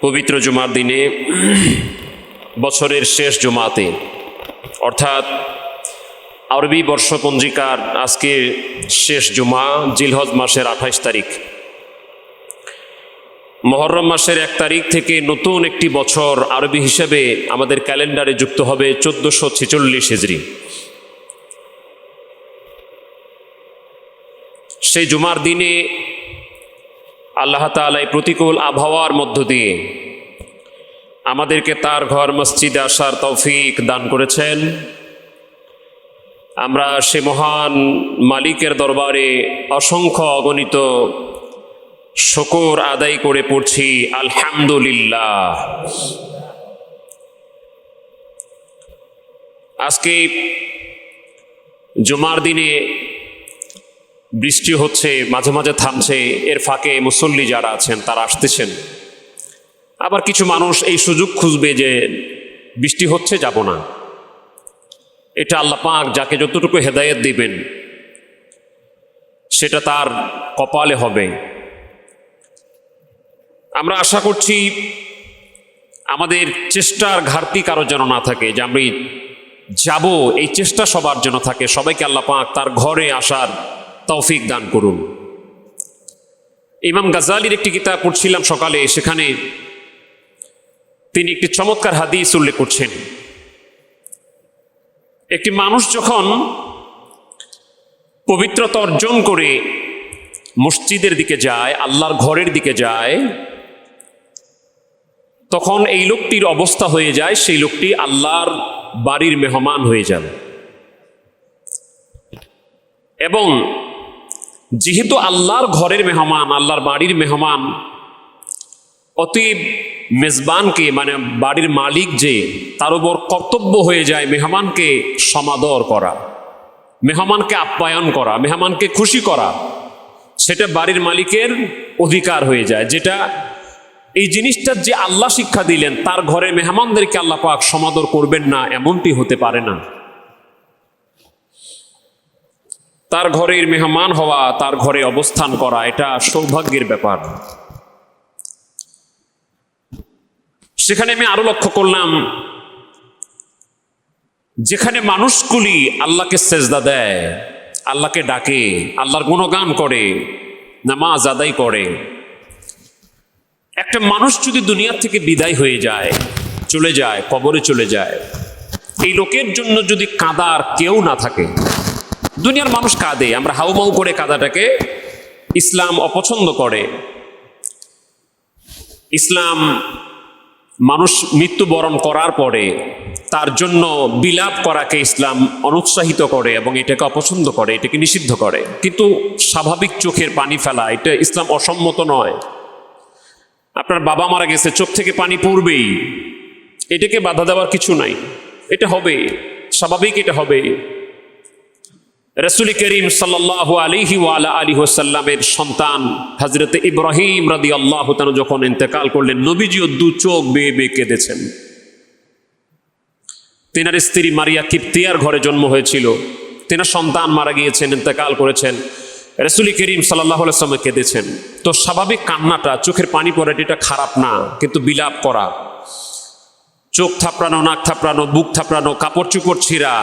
পবিত্র জুমার দিনে বছরের শেষ জুমাতে অর্থাৎ আরবি বর্ষপঞ্জিকার আজকে শেষ জুমা জিলহজ মাসের 28 তারিখ, মুহররম মাসের 1 তারিখ থেকে নতুন একটি বছর আরবি হিসেবে আমাদের ক্যালেন্ডারে যুক্ত হবে 1446 হিজরি। সেই জুমার দিনে আল্লাহ তাআলা এই প্রতিকূল আবহাওয়ার মধ্য দিয়ে আমাদেরকে তার ঘর মসজিদে আসার তৌফিক দান করেছেন। আমরা সে মহান মালিকের দরবারে অসংখ্য অগণিত শুকর আদায় করে পড়ছি আলহামদুলিল্লাহ। আজকে জুমার দিনে বৃষ্টি হচ্ছে, মাঝে মাঝে থামছে, এর ফাঁকে মুসল্লি যারা আছেন তারা আসতেছেন। আবার কিছু মানুষ এই সুযোগ খুঁজবে যে বৃষ্টি হচ্ছে, যাব না। এটা আল্লাহ পাক যাকে যতটুকু হেদায়েত দিবেন সেটা তার কপালে হবে। আমরা আশা করছি আমাদের চেষ্টার ঘাটতি কারো যেন না থাকে, যে আমি যাব, এই চেষ্টা সবার যেন থাকে। সবাইকে আল্লাহ পাক তার ঘরে আসার তৌফিক দান করুন। ইমাম গাজ্জালির একটি কিতাব পড়ছিলাম সকালে, সেখানে তিনি একটি চমৎকার হাদিস উল্লেখ করছেন। একটি মানুষ যখন পবিত্রতা অর্জন করে মসজিদের দিকে যায়, আল্লাহর ঘরের দিকে যায়, তখন এই লোকটির অবস্থা হয়ে যায়, সেই লোকটি আল্লাহর বাড়ির মেহমান হয়ে যান। এবং যেহেতু আল্লাহর ঘরের মেহমান, আল্লাহর বাড়ির মেহমান, অতএব মেজবানকে মানে বাড়ির মালিক যে, তার উপর কর্তব্য হয়ে যায় মেহমানকে সমাদর করা, মেহমানকে আপ্যায়ন করা, মেহমানকে খুশি করা। সেটা বাড়ির মালিকের অধিকার হয়ে যায়। যেটা এই জিনিসটা যে আল্লাহ শিক্ষা দিলেন, তার ঘরের মেহমানদেরকে আল্লাহ পাক সমাদর করবেন না, এমনটি হতে পারে না। তার ঘরের মেহমান হওয়া, তার ঘরে অবস্থান করা, এটা সৌভাগ্যের ব্যাপার। সেখানে আমি আরো লক্ষ্য করলাম, যেখানে মানুষগুলি আল্লাহকে সেজদা দেয়, আল্লাহকে ডাকে, আল্লাহর গুণগান করে, নামাজ আদায় করে, একটা মানুষ যদি দুনিয়ার থেকে বিদায় হয়ে যায়, চলে যায়, কবরে চলে যায়, এই লোকের জন্য যদি কাঁদার কেউ না থাকে, দুনিয়ার মানুষ কাঁদে, আমরা হাউমাউ করে কাঁদাটাকে ইসলাম অপছন্দ করে। ইসলাম মানুষ মৃত্যুবরণ করার পরে তার জন্য বিলাপ করাকে ইসলাম অনুৎসাহিত করে এবং এটাকে অপছন্দ করে, এটাকে নিষিদ্ধ করে। কিন্তু স্বাভাবিক চোখের পানি ফেলা, এটা ইসলাম অসম্মত নয়। আপনার বাবা মারা গেছে, চোখ থেকে পানি পড়বেই, এটাকে বাধা দেওয়ার কিছু নাই, এটা হবে, স্বাভাবিক, এটা হবে। রাসূল করিম সাল্লাল্লাহু আলাইহি ওয়া আলা আলিহি ওয়াসাল্লামের সন্তান হযরত ইব্রাহিম রাদিয়াল্লাহু তাআলা যখন ইন্তেকাল করলেন, নবীজিও দু চোখ বেয়ে বেয়ে কেঁদেছেন। তেনার স্ত্রী মারিয়া কিপ্তিয়ার ঘরে জন্ম হয়েছিল, তেনার সন্তান মারা গিয়েছেন, ইন্তেকাল করেছেন। রাসূল করিম সাল্লাল্লাহু আলাইহি ওয়াসাল্লাম কেঁদেছেন। তো স্বাভাবিক কান্নাটা, চোখের পানি পড়াটা, এটা খারাপ না, কিন্তু বিলাপ করা, চোখ থাপড়ানো, নাক থাপড়ানো, বুক থাপড়ানো, কাপড় চোপড় ছিঁড়া,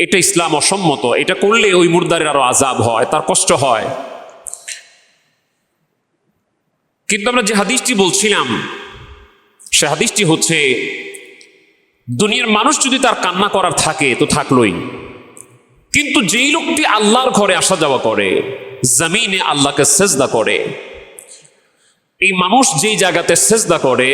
এটা ইসলাম অসম্মত। এটা করলে ওই মুর্দারের আরো আযাব হয়, তার কষ্ট হয়। কিন্তু আমরা যে হাদিসটি বলছিলাম, সে হাদিসটি হচ্ছে, দুনিয়ার মানুষ যদি তার কান্না করার থাকে তো থাকলোই, কিন্তু যেই লোকটি আল্লাহর ঘরে আসা যাওয়া করে, জমিনে আল্লাহকে সেজদা করে, এই মানুষ যেই জায়গাতে সেজদা করে,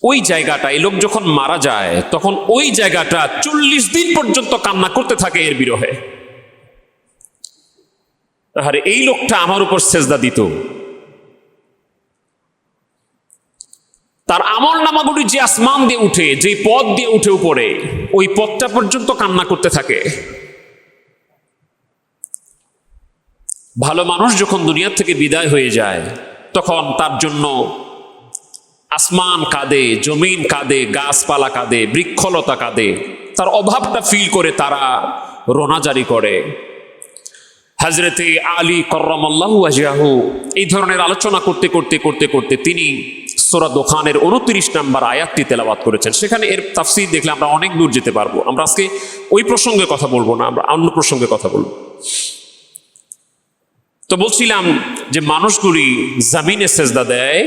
ওই জায়গাটা, এই লোক যখন মারা যায় তখন ওই জায়গাটা 40 দিন পর্যন্ত কান্না করতে থাকে এর বিরহে। আরে এই লোকটা আমার উপর সেজদা দিত, তার আমল নামাগুলি যে আসমান দিয়ে উঠে, যে পথ দিয়ে উঠে উপরে, ওই পথটা পর্যন্ত কান্না করতে থাকে। ভালো মানুষ যখন দুনিয়া থেকে বিদায় হয়ে যায়, তখন তার জন্য আসমান কাঁদে, জমিন কাঁদে, গাছপালা কাঁদে, বৃক্ষলতা কাঁদে, তার অভাবটা ফিল করে তারা রোনা জারি করে। হযরতে আলী কাররামাল্লাহু ওয়াজহাহু এই ধরনের আলোচনা করতে করতে করতে করতে তিনি সূরা দোখানের 29 নম্বর আয়াতটি তেলাওয়াত করেছেন। সেখানে এর তাফসীর দেখলে আমরা অনেক দূর যেতে পারবো। আমরা আজকে ওই প্রসঙ্গে কথা বলবো না, আমরা অন্য প্রসঙ্গে কথা বলবো। তো বলছিলাম যে মানুষগুলি জমিনে সেজদা দেয়,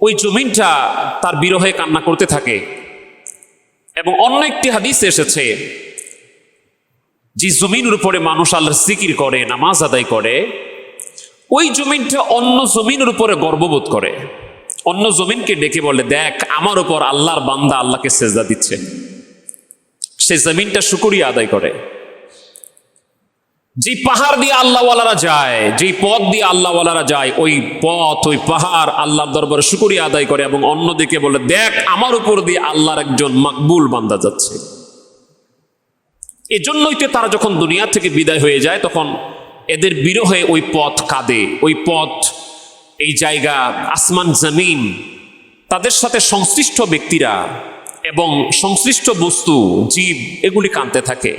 ওই জমিনটা তার বিরহে কান্না করতে থাকে। এবং অন্য একটি হাদিসে এসেছে যে জমিনের উপরে মানুষ আল্লাহর জিকির করে, নামাজ আদায় করে, ওই জমিনটা অন্য জমিনের উপরে গর্ববোধ করে, অন্য জমিনকে ডেকে বলে, দেখ আমার উপর আল্লাহর বান্দা আল্লাহকে সেজদা দিচ্ছে। সেই জমিনটা শুকরিয়া আদায় করে। যে পাহাড় দিয়ে আল্লাহওয়ালারা যায়, যেই পথ দিয়ে আল্লাহওয়ালারা যায়, ওই পথ, ওই পাহাড় আল্লাহর দরবারে শুকরিয়া আদায় করে এবং অন্যদিকে বলে, দেখ আমার উপর দিয়ে আল্লাহর একজন মাকবুল বান্দা যাচ্ছে। এজন্যই তো তারা যখন দুনিয়া থেকে বিদায় হয়ে যায় তখন এদের বিরহে ওই পথ কাঁদে, ওই পথ, এই জায়গা, আসমান জমিন, তাদের সাথে সংশ্লিষ্ট ব্যক্তিরা এবং সংশ্লিষ্ট বস্তু, জীব, এগুলি কাঁদতে থাকে।